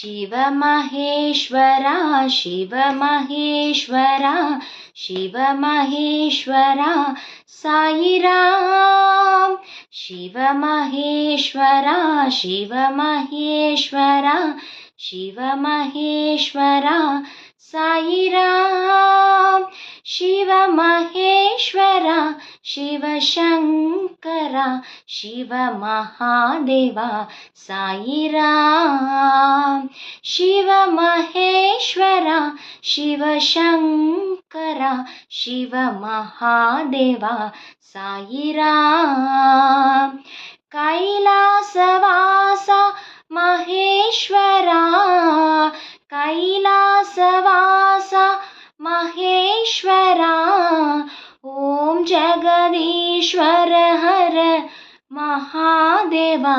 शिवमहेश्वरा शिवमहेश्वरा शिवमहेश्वरा Sairam शिवमहेश्वरा शिवमहेश्वरा शिवमहेश्वरा Sairam शिवमहेश्वरा शिवशंकरा शिवमहादेवा Sairam शिवमहेश्वरा शिवशंकरा शिवमहादेवा Sairam कैलासवासा Maheshwara कैलासवासा Maheshwara Om Jagdishwar Har Mahadeva